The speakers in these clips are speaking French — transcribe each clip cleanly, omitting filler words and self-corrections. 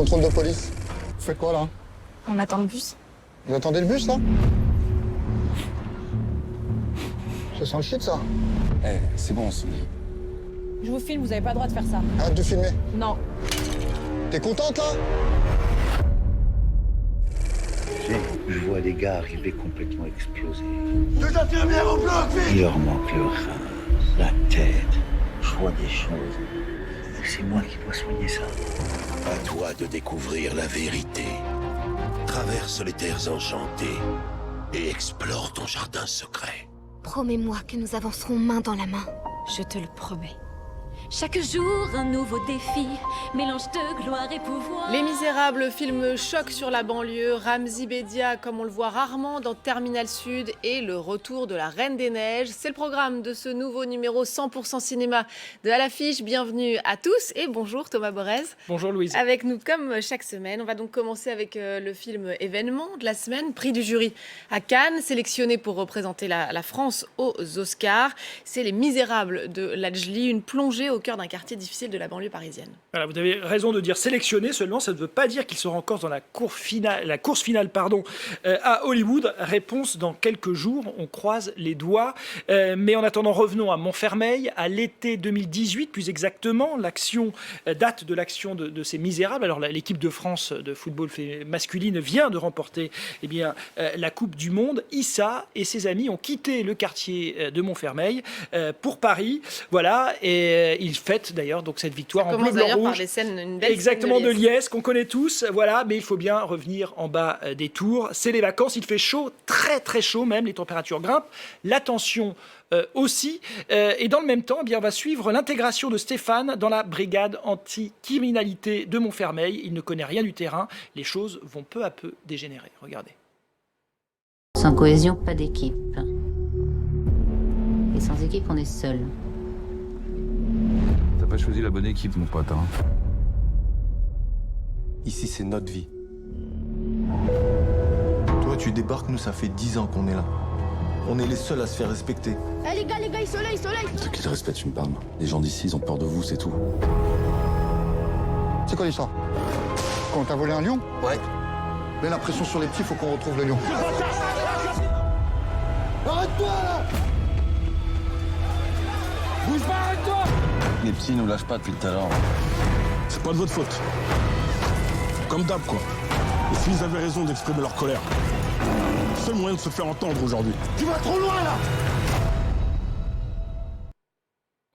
contrôle de police. Vous faites quoi là? On attend le bus. Vous attendez le bus là? Ça sent le shit ça. Eh, c'est bon, Sylvie. Je vous filme, vous avez pas le droit de faire ça. Arrête de filmer. Non. T'es contente là? Je vois des gars arriver complètement explosés. Deux infirmières au bloc, Il leur manque le rein, la tête. Je vois des choses. C'est moi qui dois soigner ça. À toi de découvrir la vérité. Traverse les terres enchantées et explore ton jardin secret. Promets-moi que nous avancerons main dans la main. Je te le promets. Chaque jour, un nouveau défi, mélange de gloire et pouvoir. Les Misérables, film choc sur la banlieue, Ramzy Bedia, comme on le voit rarement dans Terminal Sud, et le retour de la Reine des Neiges. C'est le programme de ce nouveau numéro 100% cinéma de À l'affiche. Bienvenue à tous et bonjour Thomas Borez. Bonjour Louise. Avec nous comme chaque semaine, on va donc commencer avec le film événement de la semaine, prix du jury à Cannes, sélectionné pour représenter la France aux Oscars. C'est Les Misérables de Lajli, une plongée au cœur d'un quartier difficile de la banlieue parisienne. Voilà, vous avez raison de dire sélectionné, seulement ça ne veut pas dire qu'il sera encore dans la course finale, à Hollywood. Réponse dans quelques jours, on croise les doigts. Mais en attendant, revenons à Montfermeil, à l'été 2018 plus exactement. Date de l'action de ces Misérables. Alors l'équipe de France de football masculine vient de remporter la Coupe du Monde. Issa et ses amis ont quitté le quartier de Montfermeil pour Paris. Voilà, et ils fêtent d'ailleurs donc cette victoire en bleu, blanc, rouge. Par des scènes, une belle Exactement, scène de liesse qu'on connaît tous. Voilà, mais il faut bien revenir en bas des tours. C'est les vacances, il fait chaud, très très chaud même, les températures grimpent. La tension aussi. Et dans le même temps, on va suivre l'intégration de Stéphane dans la brigade anti-criminalité de Montfermeil. Il ne connaît rien du terrain. Les choses vont peu à peu dégénérer. Regardez. Sans cohésion, pas d'équipe. Et sans équipe, on est seul. T'as pas choisi la bonne équipe, mon pote. Hein. Ici, c'est notre vie. Toi, tu débarques, nous, ça fait 10 ans qu'on est là. On est les seuls à se faire respecter. Eh les gars, soleil. Ceux qui te respectent, tu me parles. Les gens d'ici, ils ont peur de vous, c'est tout. C'est quoi l'histoire? Quand t'as volé un lion? Ouais. Mets la pression sur les petits, faut qu'on retrouve le lion. Arrête-toi, là! Bouge pas, arrête-toi! Les petits nous lâchent pas depuis tout à l'heure. C'est pas de votre faute. Comme d'hab, quoi. Les filles avaient raison d'exprimer leur colère. Seul moyen de se faire entendre aujourd'hui. Tu vas trop loin, là!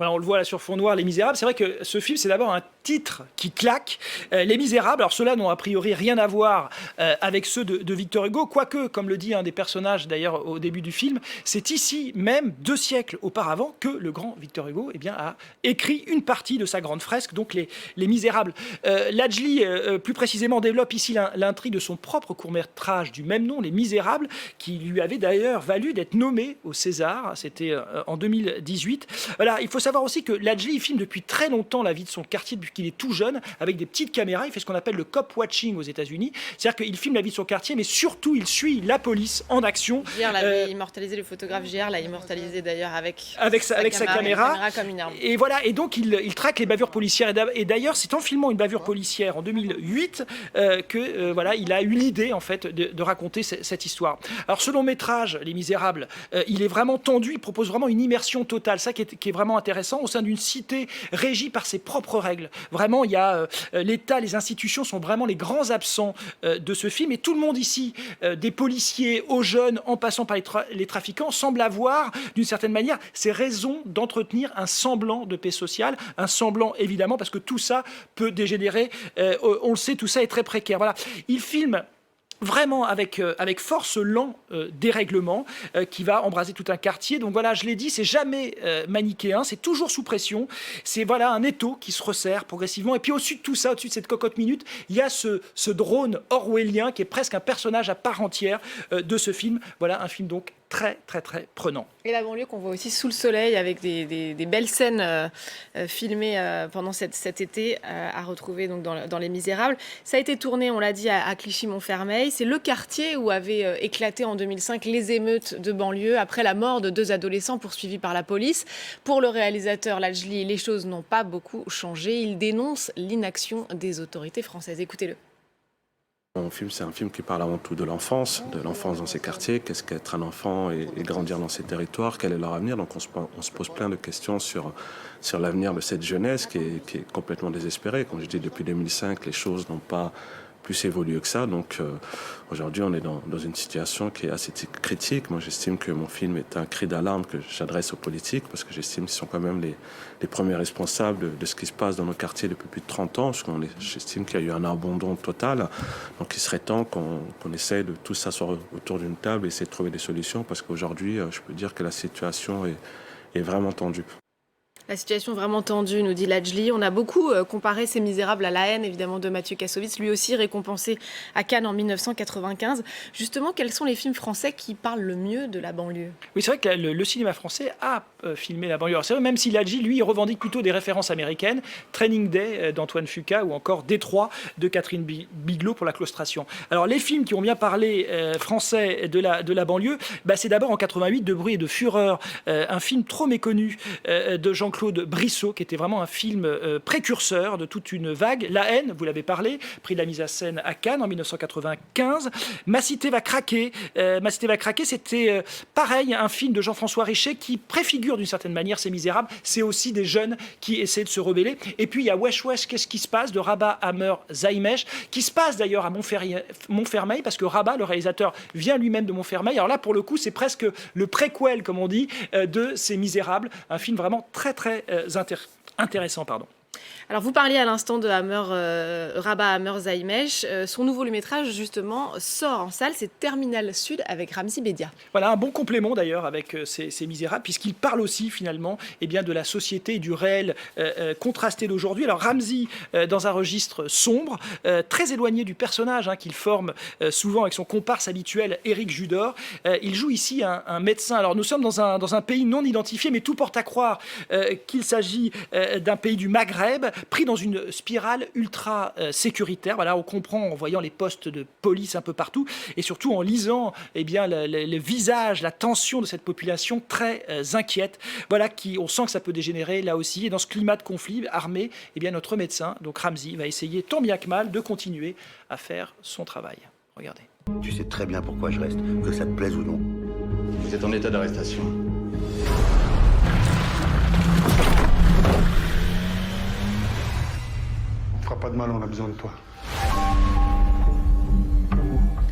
Voilà, on le voit là sur fond noir, Les Misérables. C'est vrai que ce film, c'est d'abord un titre qui claque. Les Misérables, alors ceux-là n'ont a priori rien à voir avec ceux de Victor Hugo, quoique, comme le dit un des personnages d'ailleurs au début du film, c'est ici même 2 siècles auparavant que le grand Victor Hugo a écrit une partie de sa grande fresque, donc les Misérables. Lajli, plus précisément, développe ici l'intrigue de son propre court-métrage du même nom, Les Misérables, qui lui avait d'ailleurs valu d'être nommé au César. C'était en 2018. Voilà, il faut savoir aussi que Lajli filme depuis très longtemps la vie de son quartier depuis qu'il est tout jeune, avec des petites caméras. Il fait ce qu'on appelle le cop watching aux États-Unis, c'est-à-dire qu'il filme la vie de son quartier, mais surtout il suit la police en action. Gier l'avait immortalisé, le photographe Gier l'a immortalisé d'ailleurs avec sa caméra comme une arme. Et voilà, et donc il traque les bavures policières. Et d'ailleurs, c'est en filmant une bavure policière en 2008 il a eu l'idée en fait de raconter cette histoire. Alors ce long métrage, Les Misérables, il est vraiment tendu, il propose vraiment une immersion totale, ça qui est vraiment intéressant, au sein d'une cité régie par ses propres règles. Vraiment, il y a l'État, les institutions sont vraiment les grands absents de ce film, et tout le monde ici, des policiers aux jeunes, en passant par les trafiquants, semble avoir, d'une certaine manière, ces raisons d'entretenir un semblant de paix sociale, un semblant évidemment, parce que tout ça peut dégénérer, on le sait, tout ça est très précaire. Voilà. Il filme vraiment avec force lent dérèglement qui va embraser tout un quartier. Donc voilà, je l'ai dit, c'est jamais manichéen, c'est toujours sous pression. C'est un étau qui se resserre progressivement. Et puis au-dessus de tout ça, au-dessus de cette cocotte minute, il y a ce drone orwellien qui est presque un personnage à part entière de ce film. Voilà, un film donc très prenant. Et la banlieue qu'on voit aussi sous le soleil avec des belles scènes filmées pendant cet été à retrouver donc dans Les Misérables. Ça a été tourné, on l'a dit, à Clichy-Montfermeil. C'est le quartier où avaient éclaté en 2005 les émeutes de banlieue après la mort de 2 adolescents poursuivis par la police. Pour le réalisateur Lajli, les choses n'ont pas beaucoup changé. Il dénonce l'inaction des autorités françaises. Écoutez-le. Mon film, c'est un film qui parle avant tout de l'enfance dans ces quartiers. Qu'est-ce qu'être un enfant et grandir dans ces territoires? Quel est leur avenir? Donc on se pose plein de questions sur l'avenir de cette jeunesse qui est complètement désespérée. Comme je dis, depuis 2005, les choses n'ont pas plus évolué que ça. Donc aujourd'hui, on est dans une situation qui est assez critique. Moi, j'estime que mon film est un cri d'alarme que j'adresse aux politiques parce que j'estime qu'ils sont quand même les premiers responsables de ce qui se passe dans nos quartiers depuis plus de 30 ans. Parce j'estime qu'il y a eu un abandon total. Donc il serait temps qu'on essaye de tous s'asseoir autour d'une table et essayer de trouver des solutions parce qu'aujourd'hui, je peux dire que la situation est vraiment tendue. La situation vraiment tendue, nous dit Lajli. On a beaucoup comparé Ces Misérables à La haine, évidemment, de Mathieu Kassovitz, lui aussi récompensé à Cannes en 1995. Justement, quels sont les films français qui parlent le mieux de la banlieue? Oui, c'est vrai que le cinéma français a filmé la banlieue. Alors, c'est vrai, même si Lajli, lui, revendique plutôt des références américaines, Training Day d'Antoine Fuqua ou encore Détroit de Catherine Bigelow pour La claustration. Alors, les films qui ont bien parlé français de la banlieue, c'est d'abord en 88, De bruit et de fureur, un film trop méconnu de Jean-Claude Brissot, qui était vraiment un film précurseur de toute une vague. La haine, vous l'avez parlé, prix de la mise à scène à Cannes en 1995. Ma cité va craquer. C'était pareil, un film de Jean-François Richet qui préfigure d'une certaine manière Ces Misérables. C'est aussi des jeunes qui essaient de se rebeller. Et puis il y a Wesh Wesh, qu'est-ce qui se passe de Rabat Hammer Zaimesh, qui se passe d'ailleurs à Montfermeil, parce que Rabat, le réalisateur, vient lui-même de Montfermeil. Alors là, pour le coup, c'est presque le préquel, comme on dit, de Ces Misérables. Un film vraiment très intéressant. Alors, vous parliez à l'instant de Rabat Hammer Zaimesh. Son nouveau long-métrage, justement, sort en salle. C'est Terminal Sud avec Ramzy Bedia. Voilà, un bon complément d'ailleurs avec ces Misérables, puisqu'il parle aussi finalement de la société et du réel contrasté d'aujourd'hui. Alors, Ramzy, dans un registre sombre, très éloigné du personnage qu'il forme souvent avec son comparse habituel, Éric Judor. Il joue ici un médecin. Alors, nous sommes dans un pays non identifié, mais tout porte à croire qu'il s'agit d'un pays du Maghreb, pris dans une spirale ultra sécuritaire. Voilà, on comprend en voyant les postes de police un peu partout et surtout en lisant le visage, la tension de cette population très inquiète. Voilà, on sent que ça peut dégénérer là aussi. Et dans ce climat de conflit armé, notre médecin, donc Ramzy, va essayer tant bien que mal de continuer à faire son travail. Regardez. Tu sais très bien pourquoi je reste, que ça te plaise ou non. Vous êtes en état d'arrestation. On fera pas de mal, on a besoin de toi.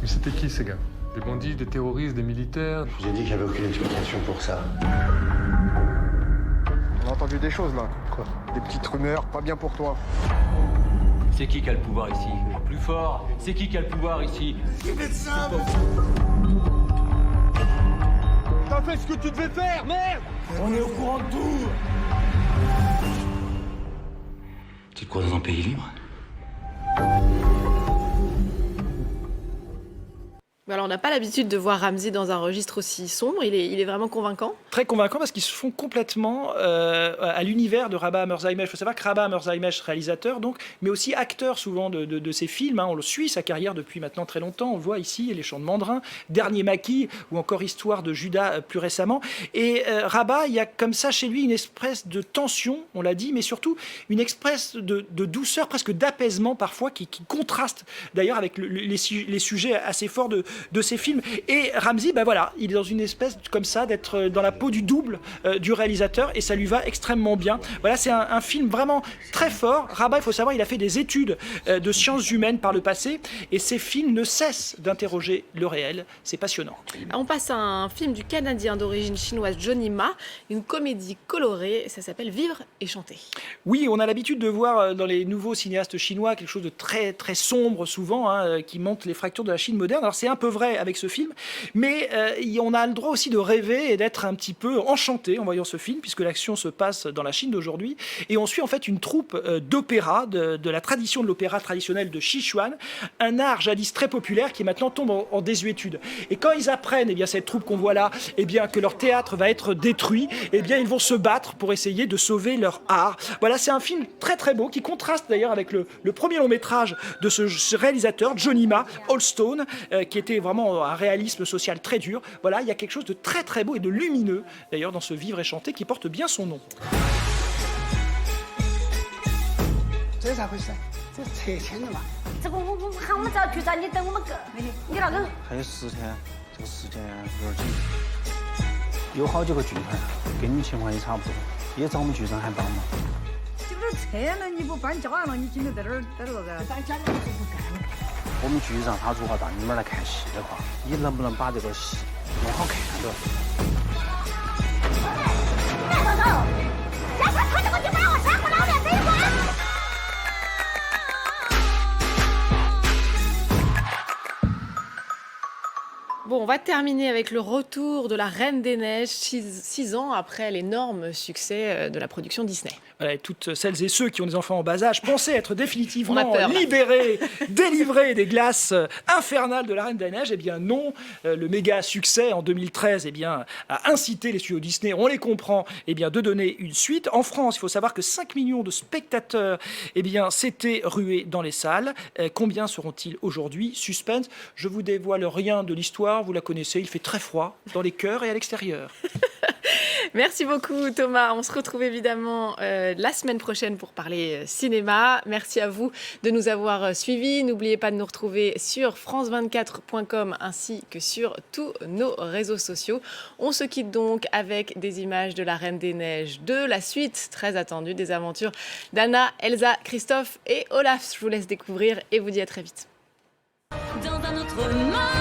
Mais c'était qui ces gars? Des bandits, des terroristes, des militaires? Je vous ai dit que j'avais aucune explication pour ça. On a entendu des choses là. Quoi? Des petites rumeurs, pas bien pour toi. C'est qui a le pouvoir ici? Plus fort, c'est qui a le pouvoir ici? C'est médecin! T'as fait ce que tu devais faire, merde! On est au courant de tout! Tu te crois dans un pays libre? Alors, on n'a pas l'habitude de voir Ramzy dans un registre aussi sombre. Il est vraiment convaincant. Très convaincant parce qu'ils se font complètement à l'univers de Rabat Hammer Zaimesh. Il faut savoir que Rabat Hammer Zaimesh, réalisateur, donc, mais aussi acteur souvent de ces films. On le suit, sa carrière depuis maintenant très longtemps. On le voit ici, Les Chants de Mandrin, Dernier Maquis ou encore Histoire de Judas plus récemment. Et Rabat, il y a comme ça chez lui une espèce de tension, on l'a dit, mais surtout une espèce de douceur, presque d'apaisement parfois, qui contraste d'ailleurs avec les sujets assez forts de ces films. Et Ramzy, il est dans une espèce comme ça d'être dans la peau du double du réalisateur et ça lui va extrêmement bien. Voilà, c'est un film vraiment très fort. Rabat, il faut savoir, il a fait des études de sciences humaines par le passé et ces films ne cessent d'interroger le réel. C'est passionnant. On passe à un film du Canadien d'origine chinoise Johnny Ma, une comédie colorée, ça s'appelle Vivre et chanter. Oui, on a l'habitude de voir dans les nouveaux cinéastes chinois quelque chose de très très sombre souvent, qui montre les fractures de la Chine moderne. Alors c'est un peu peu vrai avec ce film, mais on a le droit aussi de rêver et d'être un petit peu enchanté en voyant ce film, puisque l'action se passe dans la Chine d'aujourd'hui, et on suit en fait une troupe d'opéra, de la tradition de l'opéra traditionnel de Sichuan, un art jadis très populaire qui maintenant tombe en désuétude. Et quand ils apprennent, cette troupe qu'on voit là, que leur théâtre va être détruit, ils vont se battre pour essayer de sauver leur art. Voilà, c'est un film très très beau qui contraste d'ailleurs avec le premier long métrage de ce réalisateur, Johnny Ma, Old Stone, qui était vraiment un réalisme social très dur. Voilà, il y a quelque chose de très très beau et de lumineux d'ailleurs dans ce Vivre et chanter qui porte bien son nom. 这是咋回事？这拆迁的嘛？这个我喊我们找局长，你等我们个，你那个还有10天，这个时间有点紧。有好几个剧团，跟你们情况也差不多，也找我们局长喊帮忙。这个拆了你不搬家了，你今天在这儿待着干？搬家了就不干了。我们局长他如果到你们来看戏的话，你能不能把这个戏弄好看的？慢走走，要看他这个就把我杀过老脸没关。 Bon, on va terminer avec le retour de la Reine des Neiges, 6 ans après l'énorme succès de la production Disney. Voilà, et toutes celles et ceux qui ont des enfants en bas âge pensaient être définitivement peur, libérés, délivrés des glaces infernales de la Reine des Neiges. Eh bien non, le méga succès en 2013 a incité les studios Disney, on les comprend, de donner une suite. En France, il faut savoir que 5 millions de spectateurs s'étaient rués dans les salles. Combien seront-ils aujourd'hui? Suspense, je vous dévoile rien de l'histoire, vous la connaissez, il fait très froid dans les cœurs et à l'extérieur. Merci beaucoup Thomas, on se retrouve évidemment la semaine prochaine pour parler cinéma. Merci à vous de nous avoir suivis. N'oubliez pas de nous retrouver sur france24.com ainsi que sur tous nos réseaux sociaux. On se quitte donc avec des images de la Reine des Neiges, de la suite très attendue des aventures d'Anna, Elsa, Christophe et Olaf. Je vous laisse découvrir et vous dis à très vite. Dans un autre monde.